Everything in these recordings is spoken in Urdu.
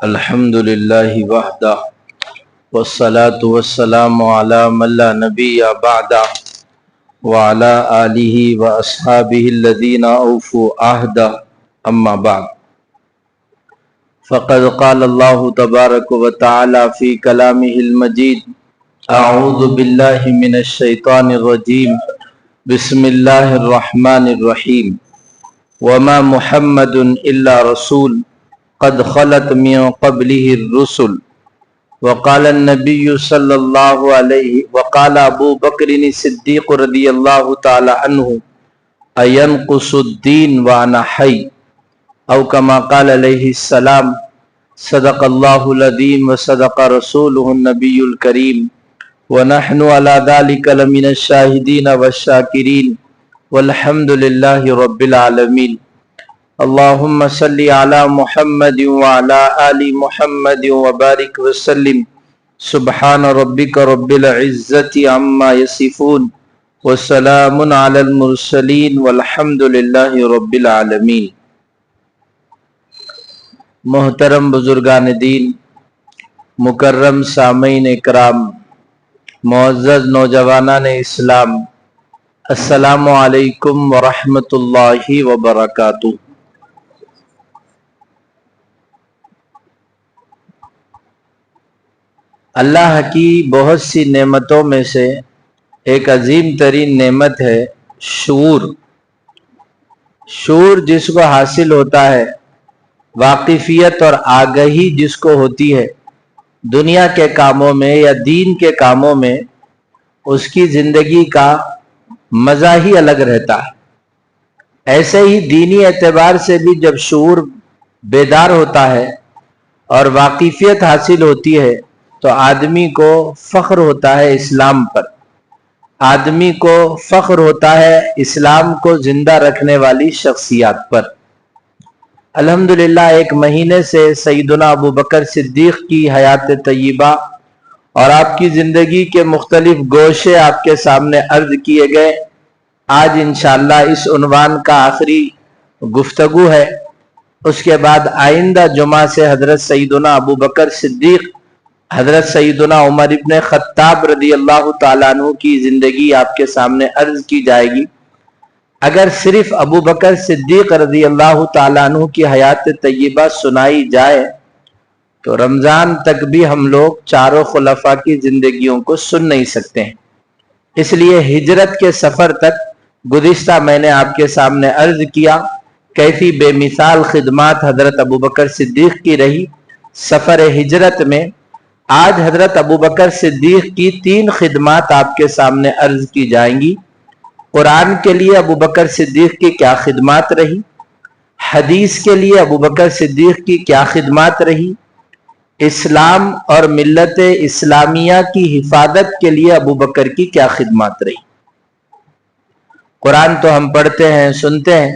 الحمد للہ وحدہ والصلاة والسلام علی من لا نبی بعدہ وعلی آلہ واصحابہ الذین اوفوا عہدہ اما بعد فقد قال اللہ تبارک وتعالی فی کلامہ المجید اعوذ باللہ من الشیطان الرجیم بسم اللہ الرحمن الرحیم وما محمد الا رسول قد خلت من قبله الرسل وقال النبي صلى الله عليه وقال ابو بکر الصدیق رضی اللہ تعالی عنہ اینقص الدین وانا حی او کما قال علیہ السلام صدق اللہ العظیم وصدق رسولہ النبی الکریم ونحن على ذلك لمن الشاہدین والشاکرین والحمد للہ رب العالمین اللہم صلی علی محمد وعلی آل محمد وبارک وسلم سبحان ربک رب العزت عما یصفون وسلام علی المرسلین والحمد للہ رب العالمین۔ محترم بزرگان دین، مکرم سامعین اکرام، معزز نوجوانان اسلام، السلام علیکم ورحمۃ اللہ وبرکاتہ۔ اللہ کی بہت سی نعمتوں میں سے ایک عظیم ترین نعمت ہے شعور۔ شعور جس کو حاصل ہوتا ہے، واقفیت اور آگہی جس کو ہوتی ہے دنیا کے کاموں میں یا دین کے کاموں میں، اس کی زندگی کا مزہ ہی الگ رہتا ہے۔ ایسے ہی دینی اعتبار سے بھی جب شعور بیدار ہوتا ہے اور واقفیت حاصل ہوتی ہے تو آدمی کو فخر ہوتا ہے اسلام پر، آدمی کو فخر ہوتا ہے اسلام کو زندہ رکھنے والی شخصیات پر۔ الحمدللہ ایک مہینے سے سیدنا ابو بکر صدیق کی حیات طیبہ اور آپ کی زندگی کے مختلف گوشے آپ کے سامنے عرض کیے گئے۔ آج انشاءاللہ اس عنوان کا آخری گفتگو ہے۔ اس کے بعد آئندہ جمعہ سے حضرت سیدنا ابو بکر صدیق، حضرت سیدنا عمر ابن خطاب رضی اللہ تعالیٰ عنہ کی زندگی آپ کے سامنے عرض کی جائے گی۔ اگر صرف ابو بکر صدیق رضی اللہ تعالیٰ عنہ کی حیات طیبہ سنائی جائے تو رمضان تک بھی ہم لوگ چاروں خلفاء کی زندگیوں کو سن نہیں سکتے ہیں۔ اس لیے ہجرت کے سفر تک گزشتہ میں نے آپ کے سامنے عرض کیا کیسی بے مثال خدمات حضرت ابو بکر صدیق کی رہی سفر ہجرت میں۔ آج حضرت ابو بکر صدیق کی 3 خدمات آپ کے سامنے عرض کی جائیں گی۔ قرآن کے لیے ابو بکر صدیق کی کیا خدمات رہی، حدیث کے لیے ابو بکر صدیق کی کیا خدمات رہی، اسلام اور ملت اسلامیہ کی حفاظت کے لیے ابو بکر کی کیا خدمات رہی۔ قرآن تو ہم پڑھتے ہیں، سنتے ہیں،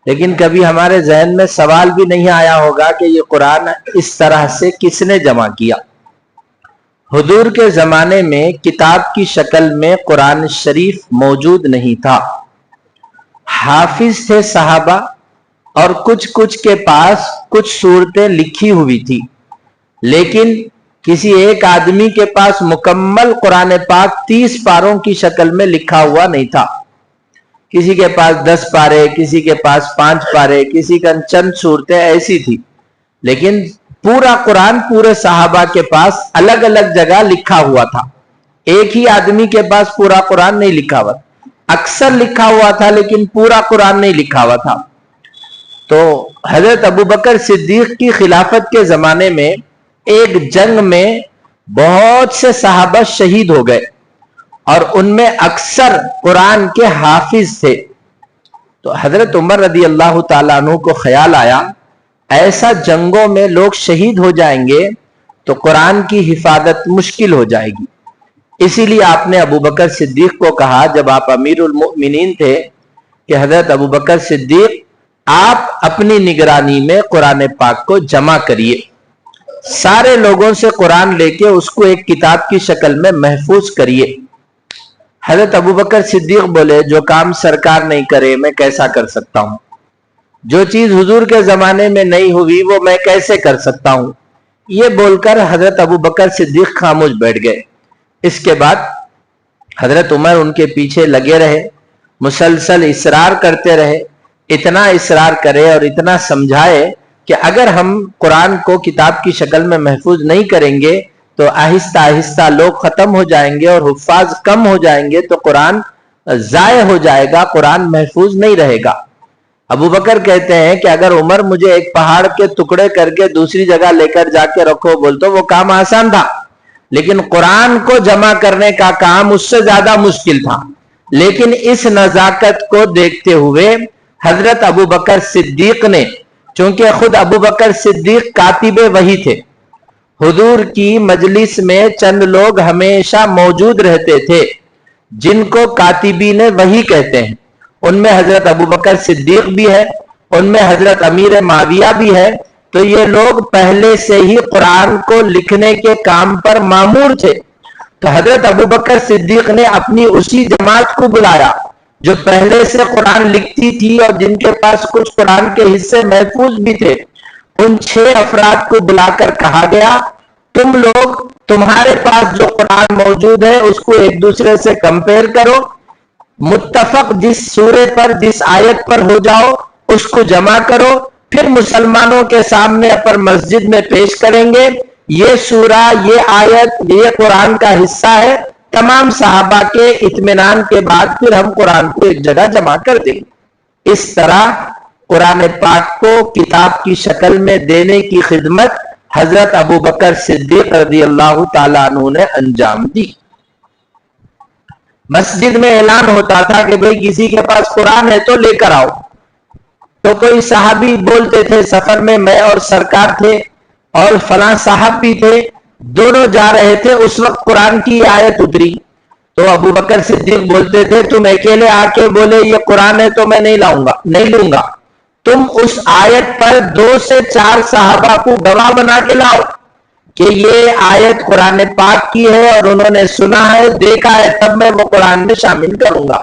لیکن کبھی ہمارے ذہن میں سوال بھی نہیں آیا ہوگا کہ یہ قرآن اس طرح سے کس نے جمع کیا۔ حضور کے زمانے میں کتاب کی شکل میں قرآن شریف موجود نہیں تھا۔ حافظ تھے صحابہ اور کچھ کے پاس کچھ صورتیں لکھی ہوئی تھی، لیکن کسی ایک آدمی کے پاس مکمل قرآن پاک 30 پاروں کی شکل میں لکھا ہوا نہیں تھا۔ کسی کے پاس 10 پارے، کسی کے پاس 5 پارے، کسی کا چند صورتیں ایسی تھی، لیکن پورا قرآن پورے صحابہ کے پاس الگ الگ جگہ لکھا ہوا تھا۔ ایک ہی آدمی کے پاس پورا قرآن نہیں لکھا ہوا، اکثر لکھا ہوا تھا لیکن پورا قرآن نہیں لکھا ہوا تھا۔ تو حضرت ابو بکر صدیق کی خلافت کے زمانے میں ایک جنگ میں بہت سے صحابہ شہید ہو گئے اور ان میں اکثر قرآن کے حافظ تھے۔ تو حضرت عمر رضی اللہ تعالیٰ عنہ کو خیال آیا ایسا جنگوں میں لوگ شہید ہو جائیں گے تو قرآن کی حفاظت مشکل ہو جائے گی۔ اسی لیے آپ نے ابو بکر صدیق کو کہا جب آپ امیر المؤمنین تھے کہ حضرت ابو بکر صدیق آپ اپنی نگرانی میں قرآن پاک کو جمع کریے، سارے لوگوں سے قرآن لے کے اس کو ایک کتاب کی شکل میں محفوظ کریے۔ حضرت ابو بکر صدیق بولے جو کام سرکار نہیں کرے میں کیسا کر سکتا ہوں، جو چیز حضور کے زمانے میں نہیں ہوئی وہ میں کیسے کر سکتا ہوں۔ یہ بول کر حضرت ابو بکر صدیق خاموش بیٹھ گئے۔ اس کے بعد حضرت عمر ان کے پیچھے لگے رہے، مسلسل اصرار کرتے رہے، اتنا اصرار کرے اور اتنا سمجھائے کہ اگر ہم قرآن کو کتاب کی شکل میں محفوظ نہیں کریں گے تو آہستہ آہستہ لوگ ختم ہو جائیں گے اور حفاظ کم ہو جائیں گے، تو قرآن ضائع ہو جائے گا، قرآن محفوظ نہیں رہے گا۔ ابو بکر کہتے ہیں کہ اگر عمر مجھے ایک پہاڑ کے ٹکڑے کر کے دوسری جگہ لے کر جا کے رکھو بولتے وہ کام آسان تھا، لیکن قرآن کو جمع کرنے کا کام اس سے زیادہ مشکل تھا۔ لیکن اس نزاکت کو دیکھتے ہوئے حضرت ابو بکر صدیق نے، چونکہ خود ابو بکر صدیق کاتب وحی تھے، حضور کی مجلس میں چند لوگ ہمیشہ موجود رہتے تھے جن کو کاتبین وحی کہتے ہیں، ان میں حضرت ابو بکر صدیق بھی ہے، ان میں حضرت امیر معاویہ بھی ہے، تو یہ لوگ پہلے سے ہی قرآن کو لکھنے کے کام پر مامور تھے۔ تو حضرت ابو بکر صدیق نے اپنی اسی جماعت کو بلایا جو پہلے سے قرآن لکھتی تھی اور جن کے پاس کچھ قرآن کے حصے محفوظ بھی تھے۔ ان 6 افراد کو بلا کر کہا گیا تم لوگ تمہارے پاس جو قرآن موجود ہے اس کو ایک دوسرے سے کمپیئر کرو، متفق جس سورے پر جس آیت پر ہو جاؤ اس کو جمع کرو، پھر مسلمانوں کے سامنے پر مسجد میں پیش کریں گے، یہ سورہ، یہ آیت، یہ قرآن کا حصہ ہے۔ تمام صحابہ کے اطمینان کے بعد پھر ہم قرآن کو ایک جگہ جمع کر دیں گے۔ اس طرح قرآن پاک کو کتاب کی شکل میں دینے کی خدمت حضرت ابو بکر صدیق رضی اللہ تعالیٰ عنہ نے انجام دی۔ مسجد میں اعلان ہوتا تھا کہ بھئی کسی کے پاس قرآن ہے تو لے کر آؤ، تو کوئی صحابی بولتے تھے سفر میں میں اور سرکار تھے اور فلاں صاحب بھی تھے، دونوں جا رہے تھے، اس وقت قرآن کی آیت اتری تو ابو بکر صدیق بولتے تھے تم اکیلے آ کے بولے یہ قرآن ہے تو میں نہیں لوں گا، تم اس آیت پر 2 سے 4 صحابہ کو گواہ بنا کے لاؤ کہ یہ آیت قرآن پاک کی ہے اور انہوں نے سنا ہے، دیکھا ہے، تب میں وہ قرآن میں شامل کروں گا۔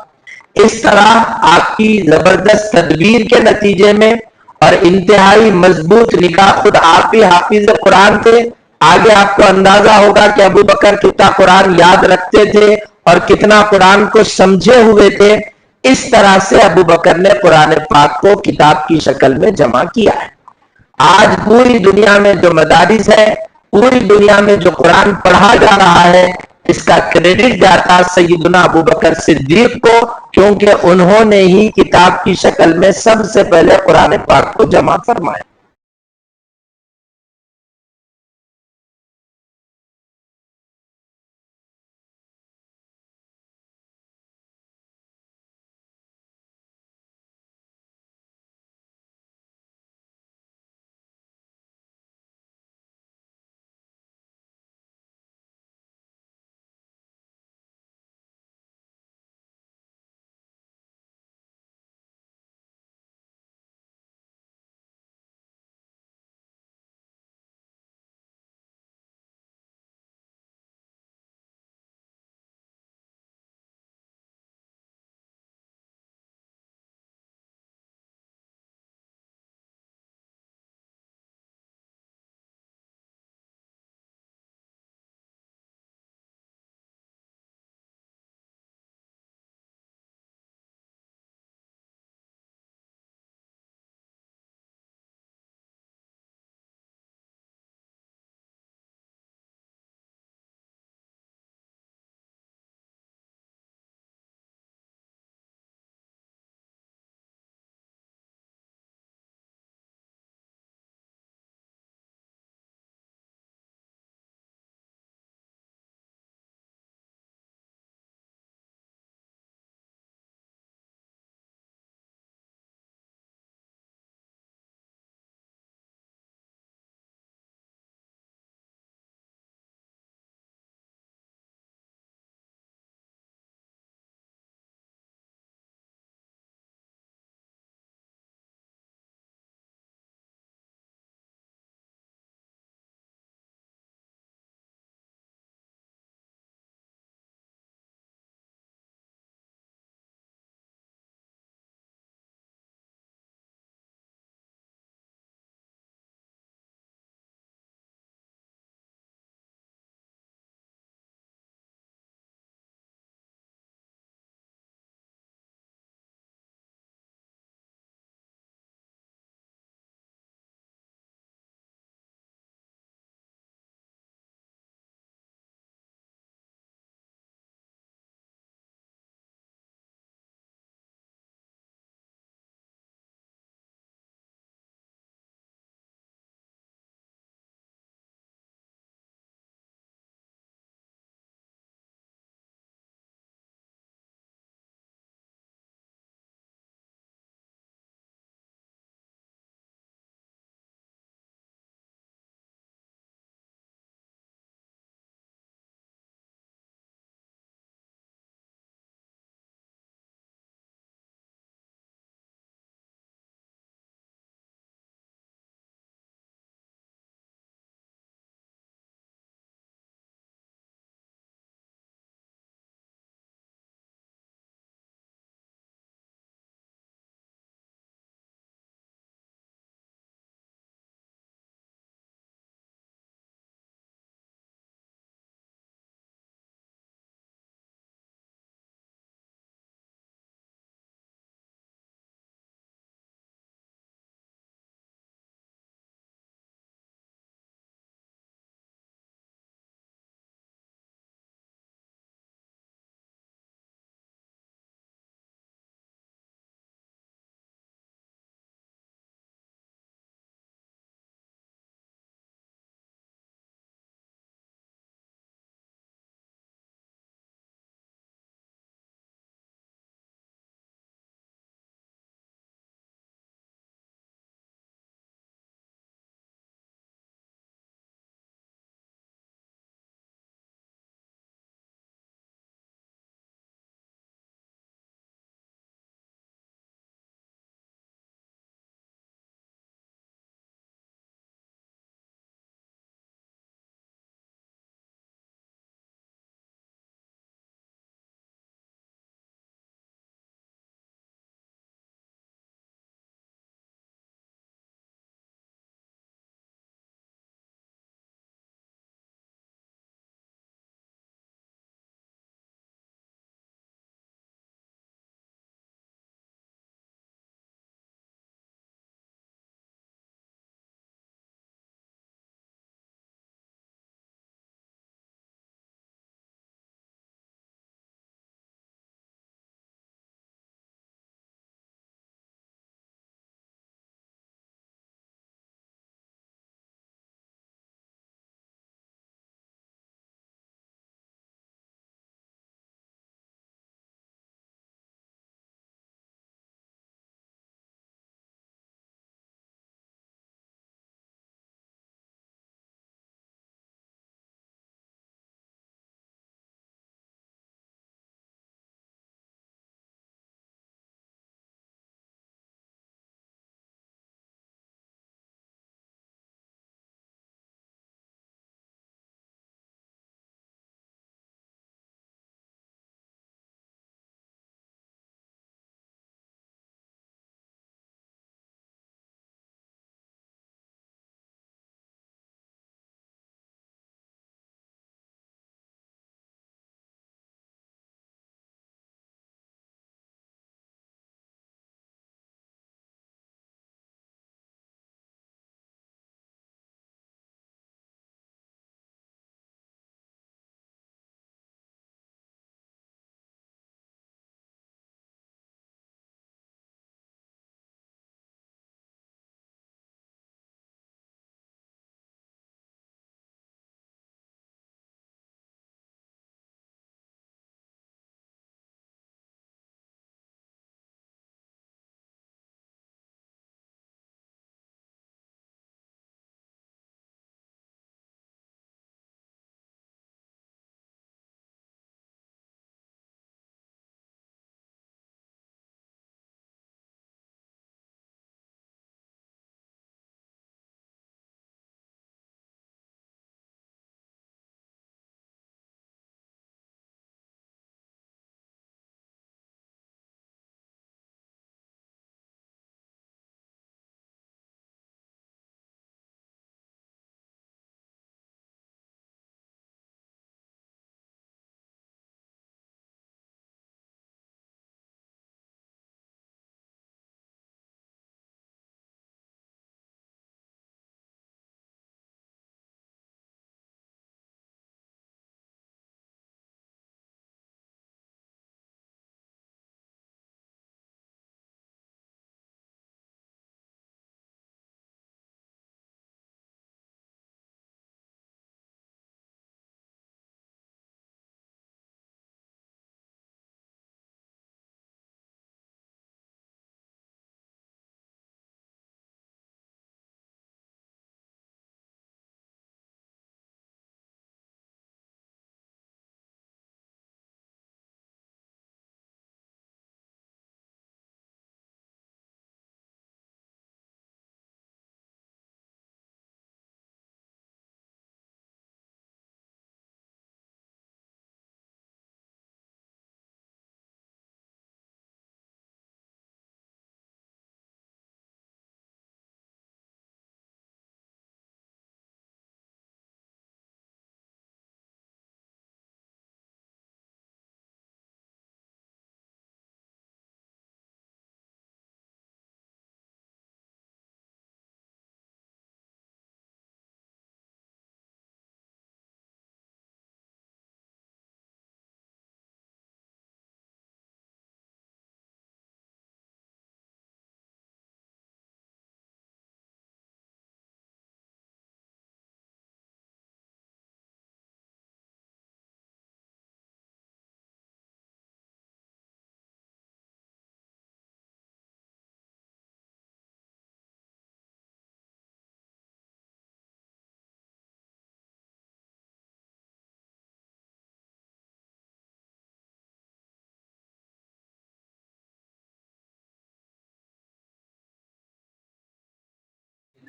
اس طرح آپ کی زبردست تدبیر کے نتیجے میں اور انتہائی مضبوط نگاہ، خود آپ ہی حافظ قرآن تھے، آگے آپ کو اندازہ ہوگا کہ ابو بکر کتنا قرآن یاد رکھتے تھے اور کتنا قرآن کو سمجھے ہوئے تھے۔ اس طرح سے ابو بکر نے قرآن پاک کو کتاب کی شکل میں جمع کیا ہے۔ آج پوری دنیا میں جو مدارس ہے، پوری دنیا میں جو قرآن پڑھا جا رہا ہے، اس کا کریڈٹ جاتا سیدنا ابو بکر صدیق کو، کیونکہ انہوں نے ہی کتاب کی شکل میں سب سے پہلے قرآن پاک کو جمع فرمایا۔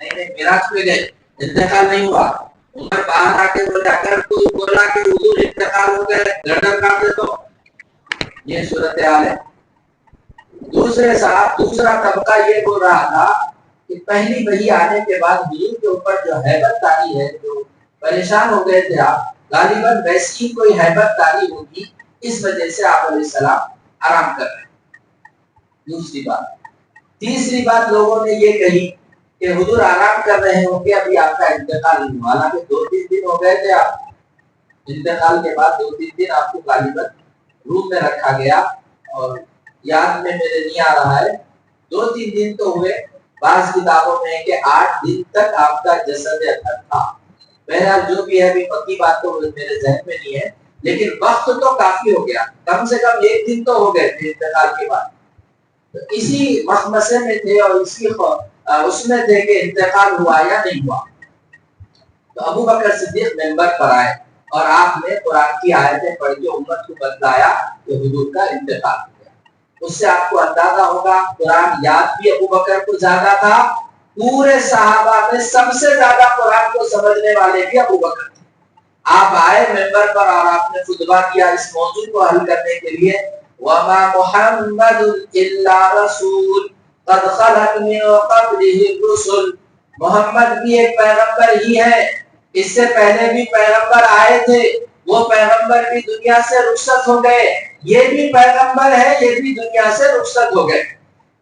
نہیں نہیں میراج پہ گئے، انتقال نہیں ہوا. عمر باہر آ کے بولے اگر کوئی بولا کہ حضور انتقال ہو گئے گردن کاٹ دے تو یہ صورتحال ہے. دوسرا طبقہ یہ بول رہا تھا کہ پہلی وحی آنے کے بعد حضور کے اوپر جو ہیبت تاری ہے، جو پریشان ہو گئے تھے آپ، غالباً ویسی کوئی ہیبت تاری ہوگی، اس وجہ سے آپ علیہ السلام آرام کر رہے ہیں. دوسری بات. تیسری بات لوگوں نے یہ کہی کہ حضور آرام کر رہے ہوں گے، ابھی آپ کا انتقال نہیں ہوا. حالانکہ 2-3 دن ہو گئے تھے، آپ انتقال کے بعد 2-3 دن آپ کو غالباً روم میں رکھا گیا، اور یاد میں میرے نہیں آ رہا ہے 2-3 دن تو ہوئے. بعض کتابوں میں کہ 8 دن تک آپ کا جسد اطہر تھا. بہرحال جو بھی ہے ابھی پکی بات تو میرے ذہن میں نہیں ہے، لیکن وقت تو کافی ہو گیا، کم سے کم 1 دن تو ہو گئے تھے انتقال کے بعد. تو اسی مخمسے میں تھے اور اسی اس میں تھے کہ انتقال ہوا یا نہیں ہوا. تو ابو بکر صدیق ممبر پر آئے اور آپ نے قرآن کی آیتیں پڑھ کے امت کو بتلایا کہ حضور کا انتقال ہو گیا. اس سے آپ کو اندازہ ہوگا قرآن یاد بھی ابو بکر کو زیادہ تھا. پورے صحابہ میں سب سے زیادہ قرآن کو سمجھنے والے بھی ابو بکر تھے. آپ آئے ممبر پر اور آپ نے خطبہ کیا اس موضوع کو حل کرنے کے لیے. وَمَا مُحَمَّدٌ إِلَّا رَسُولٌ قَدْ خَلَتْ مِن قَبْلِهِ الرُّسُلُ. محمد بھی ایک پیغمبر ہی ہے، اس سے پہلے بھی پیغمبر آئے تھے، وہ پیغمبر بھی دنیا سے رخصت ہو گئے، یہ بھی پیغمبر ہے، یہ بھی دنیا سے رخصت ہو گئے.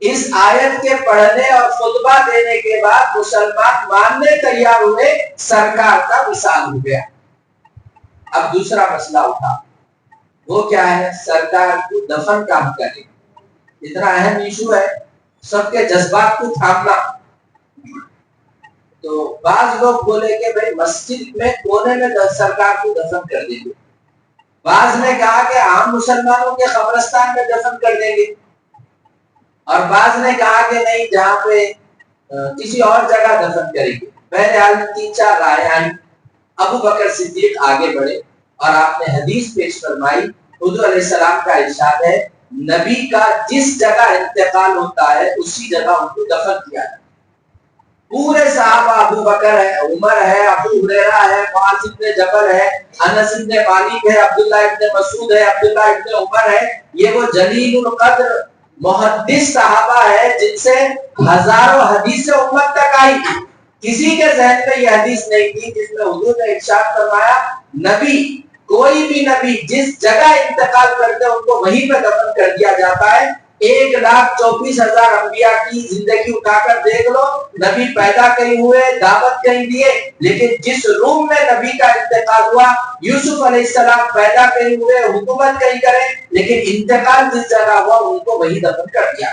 اس آیت کے پڑھنے اور خطبہ دینے کے بعد مسلمان ماننے تیار ہوئے، سرکار کا وصال ہو گیا. اب دوسرا مسئلہ اٹھا، وہ کیا ہے؟ سرکار کو دفن کام کرے. اتنا اہم ایشو ہے، سب کے جذبات کو تھامنا. تو بعض لوگ بولے کہ بھائی مسجد میں کونے میں سرکار کو دفن کر دیں گے. بعض نے کہا کہ عام مسلمانوں کے قبرستان میں دفن کر دیں گے، اور بعض نے کہا کہ نہیں جہاں پہ کسی اور جگہ دفن کریں گے. بہرحال 3-4 رائے آئی. ابو بکر صدیق آگے بڑھے اور آپ نے حدیث پیش فرمائی. حضور علیہ السلام کا ارشاد ہے نبی کا جس جگہ انتقال ہوتا ہے اسی جگہ ان کو دفن کیا جائے. پورے صحابہ ابو بکر ہے، عمر ہے، ابو ہریرہ ہے، معاذ بن جبل ہے، انس بن مالک ہے، عبداللہ ابن مسعود ہے، عبداللہ ابن عمر ہے. یہ وہ جلیل القدر محدث صحابہ ہے جن سے ہزاروں حدیثیں امت تک آئی. کسی کے ذہن میں یہ حدیث نہیں تھی جس میں حضور نے ارشاد فرمایا نبی، کوئی بھی نبی جس جگہ انتقال کرتے ان کو وہیں پہ دفن کر دیا جاتا ہے. 1,24,000 انبیاء کی زندگی اٹھا کر دیکھ لو، نبی پیدا کہیں ہوئے، دعوت کہیں دیے، لیکن جس روم میں نبی کا انتقال ہوا، یوسف علیہ السلام پیدا کہیں ہوئے، حکومت کہیں کریں، لیکن انتقال جس جگہ ہوا ان کو وہی دفن کر دیا.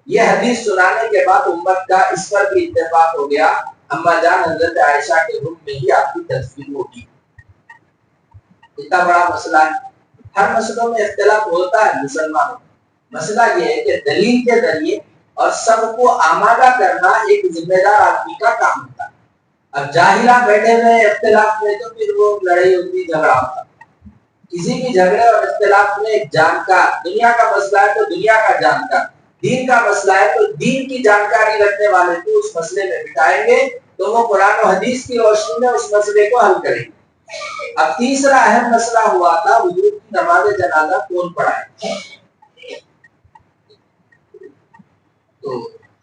یہ حدیث سنانے کے بعد امت کا اس پر بھی اتفاق ہو گیا. اما جان حضرت عائشہ کے روم میں ہی آپ کی تدفین ہوگی. اتنا بڑا مسئلہ ہے. ہر مسئلوں میں اختلاف ہوتا ہے مسلمانوں. مسئلہ یہ ہے کہ دلیل کے ذریعے اور سب کو آمادہ کرنا ایک ذمہ دار آدمی کا کام ہوتا ہے. اب جاہلہ بیٹھے ہوئے اختلاف میں تو پھر وہ لڑائی ہوتی، جھگڑا ہوتا. کسی بھی جھگڑے اور اختلاف میں ایک جانکار، دنیا کا مسئلہ ہے تو دنیا کا جانکار، دین کا مسئلہ ہے تو دین کی جانکاری رکھنے والے کو اس مسئلے میں بٹھائیں گے تو وہ قرآن و حدیث کی روشنی میں اس مسئلے کو حل کریں گے. اب تیسرا اہم مسئلہ ہوا تھا حضور کی نماز جنازہ کون پڑھائے. تو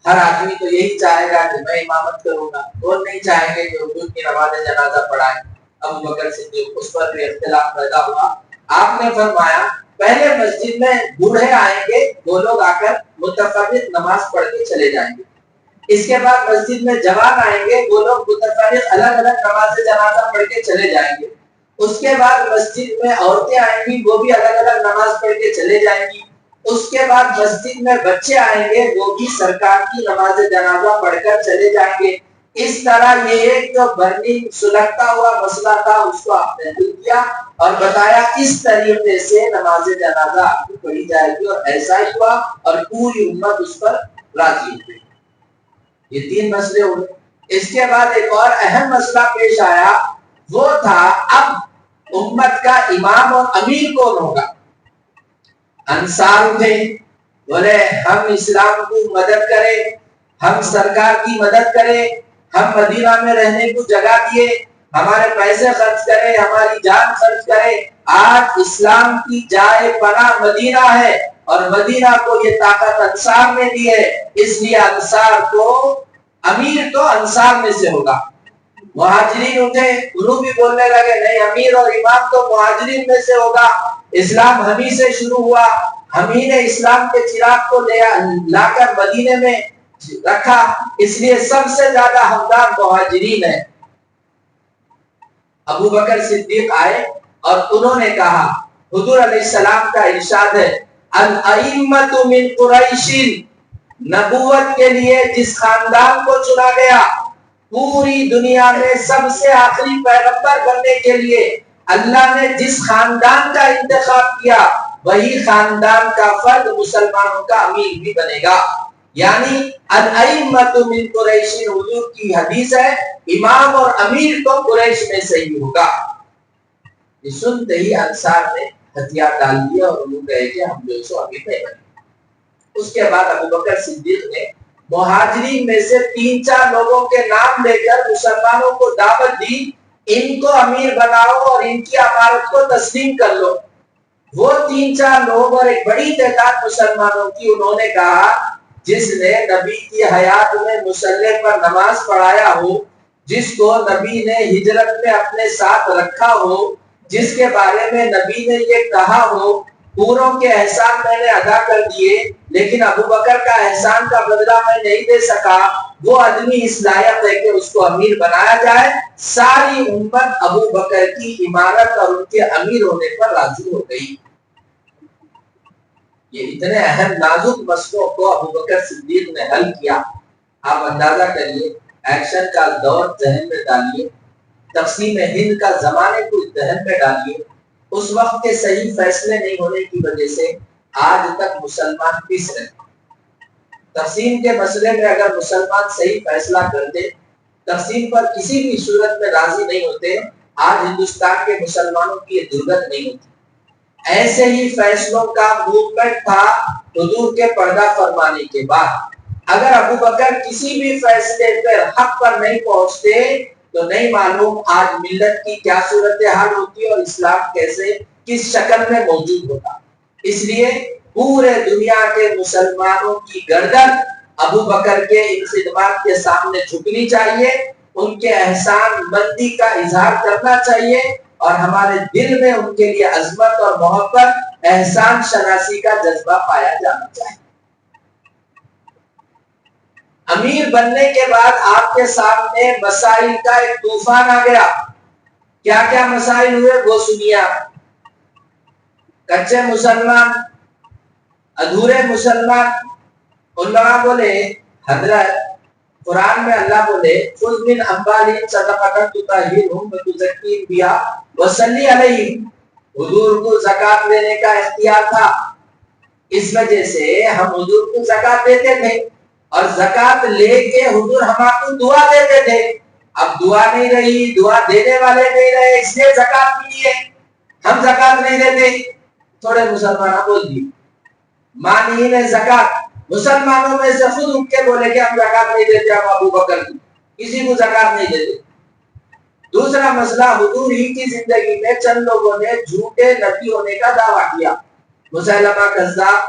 ہر آدمی تو یہی چاہے گا کہ میں امامت کروں گا، کون نہیں چاہیں گے کہ حضور کی نماز جنازہ پڑھائے. ابو بکر صدیق، اس پر بھی اختلاف پیدا ہوا. آپ نے فرمایا پہلے مسجد میں بوڑھے آئیں گے، وہ لوگ آ کر متفرق نماز پڑھ کے چلے جائیں گے. اس کے بعد مسجد میں جوان آئیں گے، وہ لوگ متفرق الگ الگ نماز جنازہ پڑھ کے چلے جائیں گے. اس کے بعد مسجد میں عورتیں آئیں گی، وہ بھی الگ الگ نماز پڑھ کے چلے جائیں گی. اس کے بعد مسجد میں بچے آئیں گے، وہ بھی سرکار کی نماز جنازہ پڑھ کر چلے جائیں گے. اس طرح یہ ایک جو برننگ سلگتا ہوا مسئلہ تھا اس کو آپ نے حل کیا اور بتایا اس طریقے سے نماز جنازہ آپ کو پڑھی جائے گی، اور ایسا ہی ہوا اور پوری امت اس پر راضی ہوئی. یہ 3 مسئلے ہوئے. اس کے بعد ایک اور اہم مسئلہ پیش آیا، وہ تھا اب امت کا امام اور امیر کون ہوگا. انصار تھے، بولے ہم اسلام کو مدد کریں، ہم سرکار کی مدد کریں، ہم مدینہ میں رہنے کو جگہ دیے، ہمارے پیسے خرچ کریں، ہماری جان خرچ کریں۔ آج اسلام کی جائے پناہ مدینہ ہے اور مدینہ کو یہ طاقت انصار نے دی ہے، اس لیے انصار کو امیر تو انصار میں سے ہوگا۔ مہاجرین اٹھے، انہوں بھی بولنے لگے نہیں، امیر اور امام تو مہاجرین میں سے ہوگا، اسلام ہم ہی سے شروع ہوا، ہم ہی نے اسلام کے چراغ کو لا کر مدینے میں رکھا، اس لیے سب سے زیادہ حقدار مہاجرین ہیں۔ ابو بکر صدیق آئے اور انہوں نے کہا، حضور علیہ السلام کا ارشاد ہے، الائمۃ من قریش، نبوت کے لیے جس خاندان کو چنا گیا، پوری دنیا میں سب سے آخری پیغمبر بننے کے لیے اللہ نے جس خاندان کا انتخاب کیا، وہی خاندان کا فرد مسلمانوں کا امیر بھی بنے گا۔ یعنی الائمۃ من قریش، حضور کی حدیث ہے امام اور امیر تو قریش میں سے ہی ہوگا۔ یہ سنتے ہی انصار نے ہتھیار ڈال دیا اور انہوں کہے کہ ہم جو سو امیر نہیں بنے۔ اس کے بعد ابو بکر صدیق نے مہاجرین میں سے 3-4 لوگوں کے نام لے کر مسلمانوں کو دعوت دی، ان کو امیر بناؤ اور ان کی امارت کو تسلیم کر لو۔ وہ 3-4 لوگ اور ایک بڑی تعداد مسلمانوں کی، انہوں نے کہا جس نے نبی کی حیات میں مصلی پر نماز پڑھایا ہو، جس کو نبی نے ہجرت میں اپنے ساتھ رکھا ہو، جس کے بارے میں نبی نے یہ کہا ہو پوروں کے احسان میں نے ادا کر دیے لیکن ابو بکر کا احسان کا بدلہ میں نہیں دے سکا، وہ آدمی اس لائق ہے کہ اس کو امیر بنایا جائے۔ ساری امت ابو بکر کی امارت اور ان کے امیر ہونے پر راضی ہو گئی۔ یہ اتنے اہم نازک مسئلوں کو ابو بکر صدیق نے حل کیا۔ آپ اندازہ کریے، ایکشن کا دور ذہن میں ڈالیے، تقسیم ہند کا زمانے کو ذہن میں ڈالیے، اس وقت کے صحیح فیصلے نہیں ہونے کی وجہ سے آج تک مسلمان پس رہے۔ تقسیم کے مسئلے میں اگر مسلمان صحیح فیصلہ کرتے، تقسیم پر کسی بھی صورت میں راضی نہیں ہوتے، آج ہندوستان کے مسلمانوں کی یہ درگت نہیں ہوتی۔ ایسے ہی فیصلوں کا موومنٹ تھا حضور کے پردہ فرمانے کے بعد۔ اگر ابو بکر کسی بھی فیصلے پر حق پر نہیں پہنچتے تو نہیں معلوم آج ملت کی کیا صورتحال ہوتی اور اسلام کیسے کس شکل میں موجود ہوتا۔ اس لیے پورے دنیا کے مسلمانوں کی گردن ابو بکر کے ان خدمات کے سامنے جھکنی چاہیے، ان کے احسان مندی کا اظہار کرنا چاہیے اور ہمارے دل میں ان کے لیے عظمت اور محبت، احسان شناسی کا جذبہ پایا جانا چاہیے۔ امیر بننے کے بعد آپ کے سامنے مسائل کا ایک طوفان آ گیا۔ کیا کیا مسائل ہوئے وہ سنیے آپ۔ کچے مسلمان، ادھورے مسلمان، علماء بولے حضرت قرآن میں اللہ بولے خذ من اموالہم صدقۃ تطہرھم وتزکیہم بہا وصلی علیہم، حضور کو زکات دینے کا اختیار تھا، اس وجہ سے ہم حضور کو زکات دیتے تھے اور زکات لے کے حضور ہمارے دعا دیتے تھے۔ اب دعا نہیں رہی، دعا دینے والے نہیں رہے، اس لیے زکات نہیں ہے، ہم زکات نہیں دیتے۔ تھوڑے مسلمان بول دیے مانعین زکات، مسلمانوں میں سے خود اٹھ کے بولے کہ ہم زکات نہیں دیتے، ہم ابو بکر کی کسی کو زکات نہیں دیتے۔ دوسرا مسئلہ، حضور ہی کی زندگی میں چند لوگوں نے جھوٹے نبی ہونے کا دعویٰ کیا، مسیلمہ کذاب،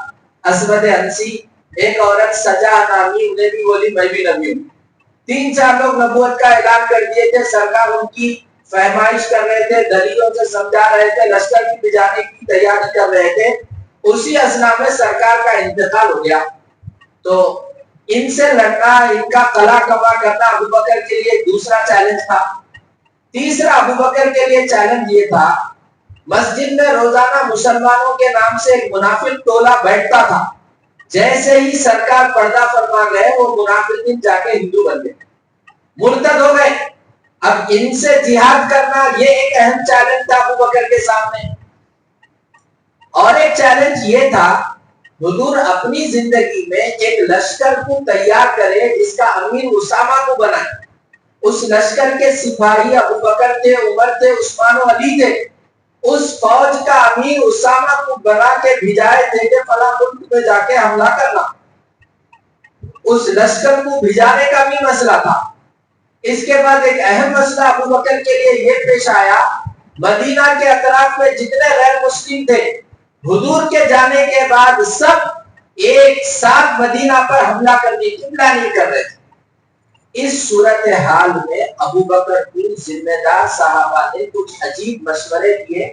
اسود عنسی، ایک عورت سجا نامی، انہیں بھی بولی میں بھی نبی ہوں۔ 3-4 لوگ نبوت کا اعلان کر دیے تھے، سرکار ان کی فہمائش کر رہے تھے، دلیلوں سے سمجھا رہے تھے، لشکر کی بجانے کی تیاری کر رہے تھے۔ اسی اثناء میں سرکار کا انتقال ہو گیا تو ان سے لڑنا، ان کا قلع کما کرنا ابو بکر کے لیے دوسرا چیلنج تھا۔ تیسرا ابو بکر کے لیے چیلنج یہ تھا، مسجد میں روزانہ مسلمانوں کے نام سے ایک منافق ٹولہ بیٹھتا تھا، جیسے ہی سرکار پردہ فرما گئے وہ منافقین جا کے ہندو بن گئے، مرتد ہو گئے۔ اب ان سے جہاد کرنا یہ ایک اہم چیلنج تھا ابو بکر کے سامنے۔ اور ایک چیلنج یہ تھا، حضور اپنی زندگی میں ایک لشکر کو تیار کرے جس کا امیر اسامہ کو بنائے۔ اس لشکر کے سپاہی ابو بکر تھے، عمر تھے، عثمان و علی تھے۔ اس فوج کا امیر اسامہ کو بنا کے بھیجائے تھے کہ فلاں ملک میں جا کے حملہ کرنا۔ اس لشکر کو بھجانے کا بھی مسئلہ تھا۔ اس کے بعد ایک اہم مسئلہ ابو بکر کے لیے یہ پیش آیا، مدینہ کے اطراف میں جتنے غیر مسلم تھے حضور کے جانے کے بعد سب ایک ساتھ مدینہ پر حملہ کرنے کی پلاننگ کر رہے تھے۔ اس صورتحال میں ابو بکر کی ذمہ دار صحابہ نے کچھ عجیب مشورے دیے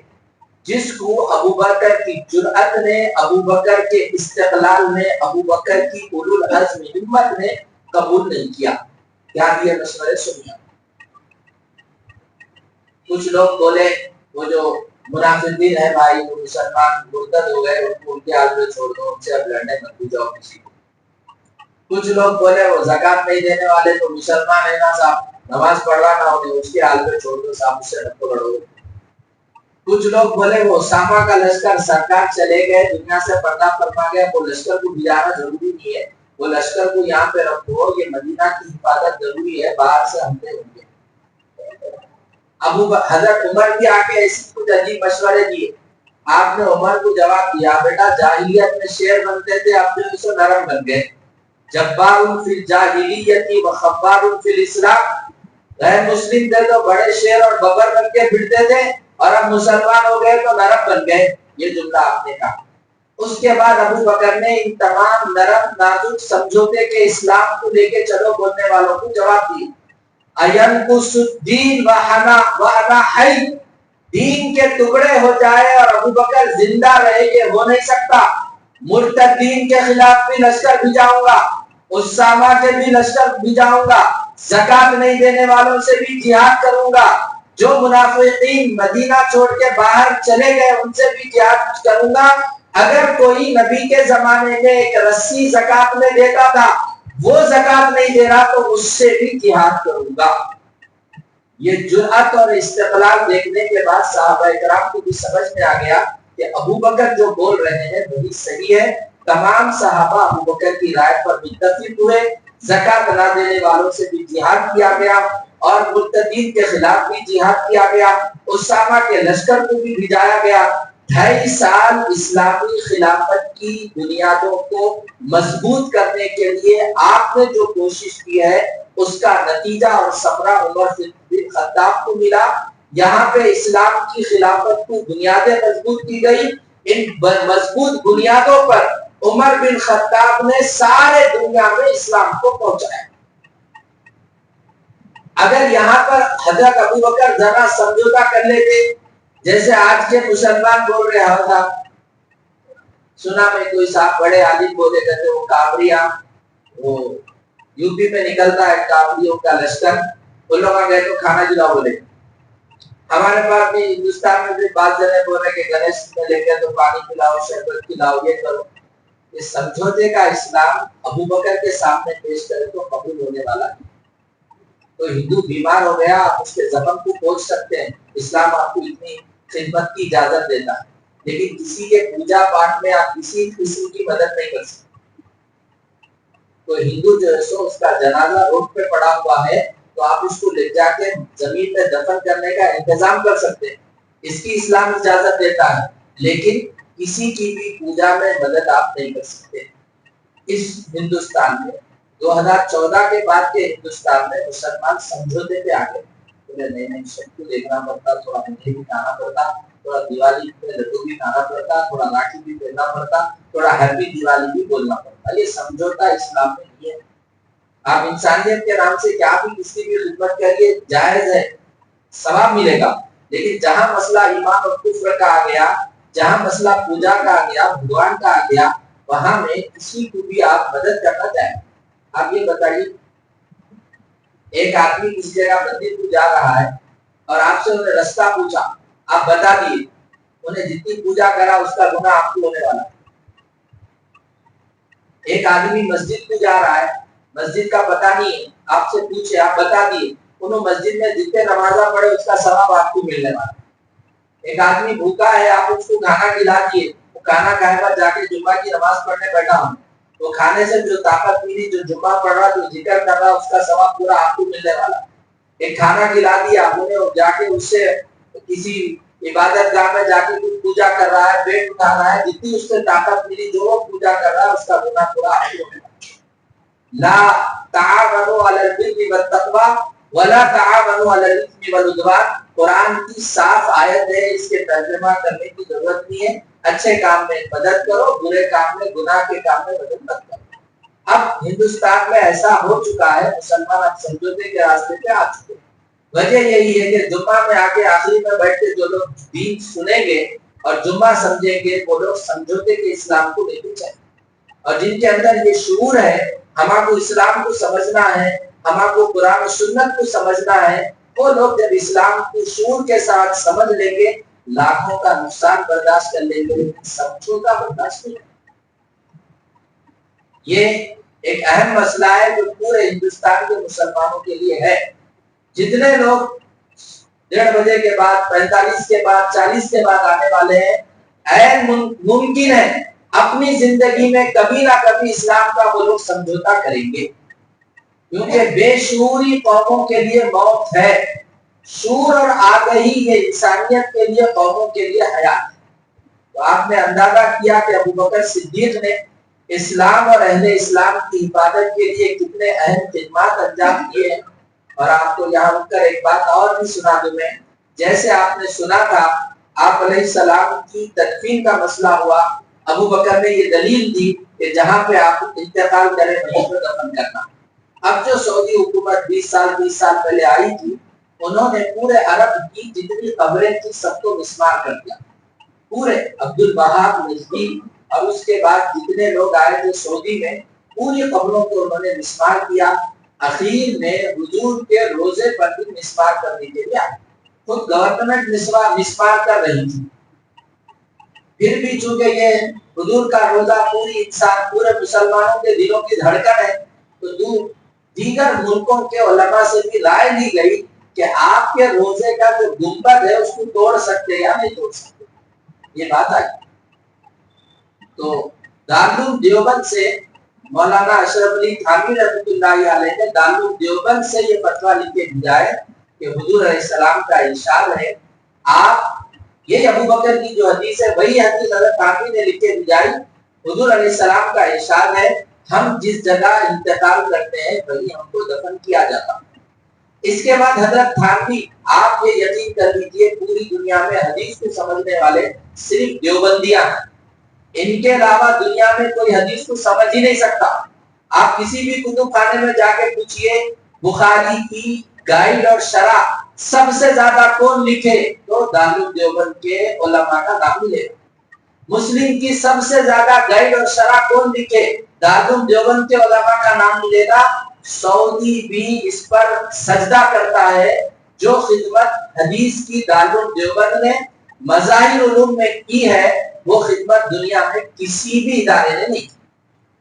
جس کو ابو بکر کی جرأت نے، ابو بکر کے استقلال نے، ابو بکر کی اولو العزم ہمت نے قبول نہیں کیا۔ کیا دیے مشورے؟ سنیے۔ کچھ لوگ بولے وہ جو منافقین ہے بھائی، وہ مسلمان مرتد ہو گئے، ان کو ان کے حال میں چھوڑ دو، ان سے اب لڑنے مت جاؤ کسی کو۔ کچھ لوگ بولے وہ زکات نہیں دینے والے تو مسلمان ہے نا صاحب، نماز پڑھ رہا نہ ہونے، اس کے حال میں چھوڑ دو صاحب، اس سے مت لڑو۔ کچھ لوگ بولے وہ اسامہ کا لشکر سرکار چلے گئے، دنیا سے پردہ فرما گیا، وہ لشکر کو بھجانا ضروری نہیں ہے، وہ لشکر کو یہاں پہ رکھو، یہ مدینہ کی حفاظت ضروری ہے، باہر سے حملے ہوں گے۔ حضرت عمر بھی آگے ایسی کچھ عجیب مشورے دیے۔ آپ نے عمر کو جواب دیا، بیٹا جاہلیت میں شیر بنتے تھے، اب جو اسے نرم بن گئے، جبار فی الجاہلیت و خبار فی الاسلام، غیر مسلم تھے تو بڑے شیر اور ببر بن کے پھرتے تھے، اور اب مسلمان ہو گئے تو نرم بن گئے۔ یہ جملہ آپ نے کہا۔ اس کے بعد ابو بکر نے ان تمام نرم نازک سمجھوتے کے اسلام کو لے کے چلو بولنے والوں کو جواب دی، اَيَنْقُصُ الدِّينُ وَأَنَا حَيٌّ، دین کے ٹکڑے ہو جائے اور ابو بکر زندہ رہے، یہ ہو نہیں سکتا۔ مرتدین کے خلاف بھی لشکر بھجاؤں گا، اسامہ کے بھی لشکر بھجاؤں گا، زکات نہیں دینے والوں سے بھی جہاد کروں گا، جو منافقین مدینہ چھوڑ کے باہر چلے گئے ان سے بھی جہاد کروں گا۔ اگر کوئی نبی کے زمانے میں ایک رسی زکات میں دیتا تھا، وہ زکات نہیں دے رہا تو اس سے بھی جہاد کروں گا۔ یہ جرأت اور استقلال دیکھنے کے بعد صحابہ کرام کو بھی سمجھ میں آ گیا کہ ابو بکر جو بول رہے ہیں وہی صحیح ہے۔ تمام صحابہ ابو بکر کی رائے پر متفق ہوئے، زکات نہ دینے والوں سے بھی جہاد کیا گیا اور مرتدین کے خلاف بھی جہاد کیا گیا، اسامہ کے لشکر کو بھی بھجایا گیا۔ 2.5 سال اسلامی خلافت کی بنیادوں کو مضبوط کرنے کے لیے آپ نے جو کوشش کی ہے اس کا نتیجہ اور ثمرہ عمر بن خطاب کو ملا۔ یہاں پہ اسلام کی خلافت کو بنیادیں مضبوط کی گئی، ان مضبوط بنیادوں پر عمر بن خطاب نے سارے دنیا میں اسلام کو پہنچایا۔ اگر یہاں پر حضرت ابو بکر ذرا سمجھوتا کر لیتے، جیسے آج کے مسلمان بول رہے ہیں صاحب، سنا میں کوئی صاحب بڑے عالم بولے کہتے وہ کابریاں، وہ یو پی میں نکلتا ہے کابریوں کا لشکر، ان لوگ گئے تو کھانا کھلاؤ بولے۔ ہمارے پاس بھی ہندوستان میں بھی بعض جگہ بول رہے کہ گنیش میں لے گئے تو پانی کھلاؤ، شربت کھلاؤ، یہ کرو۔ یہ سمجھوتے کا اسلام ابو بکر کے سامنے پیش کرے تو قبول ہونے والا نہیں۔ تو ہندو بیمار ہو گیا، آپ اس کے زخم کو پوچھ سکتے ہیں، اسلام آپ کو اتنی خدمت کی اجازت دیتا ہے، لیکن کسی کے پوجا پاٹ میں آپ کسی قسم کی مدد نہیں کر سکتے۔ تو ہندو جو ہے سو اس کا جنازہ روڈ پہ پڑا ہوا ہے تو آپ اس کو لے جا کے زمین پہ دفن کرنے کا انتظام کر سکتے ہیں، اس کی اسلام اجازت دیتا ہے، لیکن کسی کی بھی پوجا میں مدد آپ نہیں کر سکتے۔ اس ہندوستان میں 2014 کے بعد کے ہندوستان میں مسلمان سمجھوتے پہ آ گئے، انہیں نئے نئے شب کو دیکھنا پڑتا، تھوڑا مٹھائی بھی کھانا پڑتا، تھوڑا دیوالی پہ لڈو بھی کھانا پڑتا، تھوڑا راکھی بھی پہننا پڑتا، تھوڑا ہیپی دیوالی بھی بولنا پڑتا۔ یہ سمجھوتا اسلام میں نہیں ہے۔ آپ انسانیت کے نام سے کیا بھی کسی بھی خدمت کریے، جائز ہے، ثواب ملے گا، لیکن جہاں مسئلہ ایمان اور کفر کا آ گیا، جہاں مسئلہ پوجا کا آ گیا، بھگوان کا آ گیا، وہاں میں کسی کو بھی آپ مدد کرنا چاہیں۔ آپ یہ بتائیے، ایک آدمی کسی جگہ مندر کو جا رہا ہے اور آپ سے انہیں رستہ پوچھا، آپ بتا دیے، انہیں جتنی پوجا کرا اس کا گناہ آپ کو ہونے والا۔ ایک آدمی مسجد کو جا رہا ہے، مسجد کا پتہ نہیں ہے، آپ سے پوچھے، آپ بتا دیے، انہوں مسجد میں جتنے نمازہ پڑھے اس کا ثواب آپ کو ملنے والا۔ ایک آدمی بھوکا ہے، آپ اس کو کھانا کھلا دیے، وہ کھانا کھائے بعد جا کے جمعہ کی نماز پڑھنے بیٹھا ہوں، وہ کھانے سے جو طاقت ملی، جو جمعہ پڑھ رہا، جو ذکر کر رہا، اس کا ثواب پورا آپ کو ملنے والا۔ ایک کھانا کھلا دیا، انہیں جا کے اس سے کسی عبادت گاہ میں جا کے کچھ پوجا کر رہا ہے، پیٹ اٹھا رہا ہے، جتنی اس سے طاقت ملی جو وہ پوجا کر رہا ہے اس کا گناہ پورا آپ کو ملے گا۔ لا تعاونوا علی البر والتقوی ولا تعاونوا علی الاثم والعدوان. قرآن کی صاف آیت ہے, اس کے ترجمہ کرنے کی ضرورت نہیں ہے. اچھے کام میں مدد کرو, برے کام میں, گناہ کے کام میں مدد مت کرو. اب ہندوستان میں ایسا ہو چکا ہے, مسلمان اب سمجھوتے کے راستے پہ آ چکے ہیں. وجہ یہی ہے کہ جمعہ میں آ کے آخری میں بیٹھ کے جو لوگ دین سنیں گے اور جمعہ سمجھیں گے, وہ لوگ سمجھوتے کے اسلام کو لے کے چاہیں, اور جن کے اندر یہ شعور ہے ہمارا کو اسلام کو سمجھنا ہے, ہمارا کو قرآن و سنت کو سمجھنا ہے, وہ لوگ جب اسلام کو شعور کے ساتھ سمجھ لیں گے, لاکھوں کا نقصان برداشت کر لیں گے, سمجھوتا برداشت نہیں. یہ ایک اہم مسئلہ ہے جو پورے ہندوستان کے مسلمانوں کے لیے ہے. جتنے لوگ 1:30 بجے کے بعد, 45 کے بعد, 40 کے بعد آنے والے ہیں, ممکن ہے اپنی زندگی میں کبھی نہ کبھی اسلام کا وہ لوگ سمجھوتا کریں گے, کیونکہ بے شعوری قوموں کے لیے موت ہے, شعور اور آگہی یہ انسانیت کے لیے, قوموں کے لیے حیات ہے. تو آپ نے اندازہ کیا کہ ابو بکر صدیق نے اسلام اور اہل اسلام کی حفاظت کے لیے کتنے اہم خدمات انجام دیے ہیں. اور آپ کو یہاں رک کر ایک بات اور بھی سنا دوں میں. جیسے آپ نے سنا تھا آپ علیہ السلام کی تدفین کا مسئلہ ہوا, ابو بکر نے یہ دلیل دی کہ جہاں پہ آپ انتقال کریں وہیں پر دفن کرنا. اب جو سعودی حکومت 20 سال پہلے آئی تھی, انہوں نے پورے عرب کی جتنی قبریں تھی سب کو مسمار کر دیا, پورے عبد الوہاب نجدی اور اس کے بعد جتنے لوگ آئے تھے سعودی میں, پوری قبروں کو انہوں نے مسمار کیا. اخیر میں حضور کے روزے پر بھی مسمار کرنے کے لیے آئے, خود گورنمنٹ مسمار کر رہی تھی. پھر بھی چونکہ یہ حضور کا روزہ پوری انسان, پورے مسلمانوں کے دلوں کی دھڑکن ہے, تو دیگر ملکوں کے علماء سے بھی رائے لی گئی کہ آپ کے روزے کا جو گنبد ہے اس کو توڑ سکتے یا نہیں توڑ سکتے. یہ بات آئی تو دارالعلوم دیوبند سے مولانا اشرف علی تھانوی رحمۃ اللہ علیہ نے دارالعلوم دیوبند سے یہ فتویٰ لکھ کے بھیجا ہے کہ حضور علیہ السلام کا ارشاد ہے, آپ یہ ابو بکر کی جو حدیث ہے وہی حدیث حضرت تھانوی نے لکھ کے بھیجائی. حضور علیہ السلام کا ارشاد ہے, ہم جس جگہ انتقال کرتے ہیں وہی ہم کو دفن کیا جاتا. اس کے بعد حضرت تھانوی, آپ یہ یقین کر لیجیے پوری دنیا میں حدیث کو سمجھنے والے صرف دیوبندیاں ہیں, ان کے علاوہ دنیا میں کوئی حدیث کو سمجھ ہی نہیں سکتا. آپ کسی بھی کتب خانے میں جا کے پوچھئے بخاری کی گائیڈ اور شرح سب سے زیادہ کون لکھے, تو دارالعلوم دیوبند کے علماء کا نام ملے. مسلم کی سب سے زیادہ گائیڈ اور شرح کون لکھے, دارالعلوم دیوبند کے علماء کا نام ملے گا. سعودی بھی اس پر سجدہ کرتا ہے, جو خدمت حدیث کی دارالعلوم دیوبند نے مظاہر علوم میں کی ہے وہ خدمت دنیا میں کسی بھی ادارے نے نہیں کی.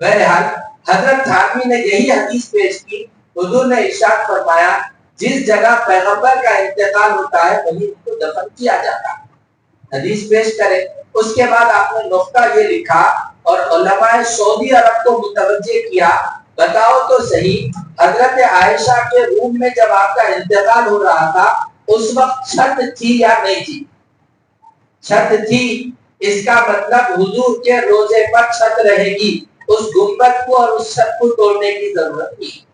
بہرحال حضرت تھانوی نے یہی حدیث پیش کی. حضور نے ارشاد فرمایا جس جگہ پیغمبر کا انتقال ہوتا ہے وہیں ان کو دفن کیا جاتا ہے. حدیث پیش کرے. اس کے بعد آپ نے نقطہ یہ لکھا اور علماء سعودی عرب کو متوجہ کیا, بتاؤ تو صحیح حضرت عائشہ کے روم میں جب آپ کا انتقال ہو رہا تھا اس وقت چھت تھی یا نہیں تھی؟ چھت تھی. اس کا مطلب حضور کے روزے پر چھت رہے گی, اس گنبد کو اور اس چھت کو توڑنے کی ضرورت نہیں.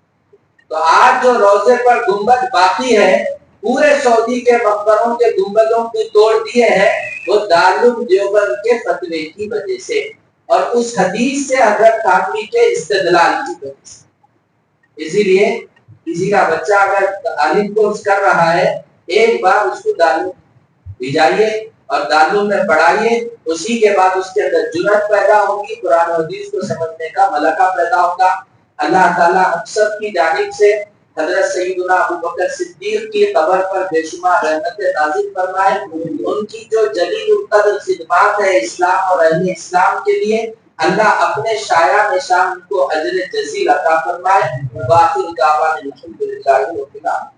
تو آج جو روزے پر گنبد باقی ہے, پورے سعودی کے مقبروں کے گنبدوں کو توڑ دیے ہیں, وہ دارالعلوم دیوبند کے فتوے کی وجہ سے اور اس حدیث سے حضرت تھانوی کے استدلال کی وجہ سے. اسی لیے کسی کا بچہ اگر تعلیم کورس کر رہا ہے, ایک بار اس کو دارالعلوم بھیجائیے اور دارالعلوم میں پڑھائیے, اسی کے بعد اس کے اندر جرأت پیدا ہوگی, قرآن و حدیث کو سمجھنے کا ملکہ پیدا ہوگا. اللہ تعالیٰ ہم سب کی جانب سے حضرت سیدنا ابو بکر صدیق کی قبر پر بے شمار رحمت نازل فرمائے. ان کی جو جلیل القدر خدمات ہے اسلام اور اہل اسلام کے لیے, اللہ اپنے شایع نشان کو اجر جزیل عطا فرمائے. باقی دعوانا الحمدللہ رب العالمین.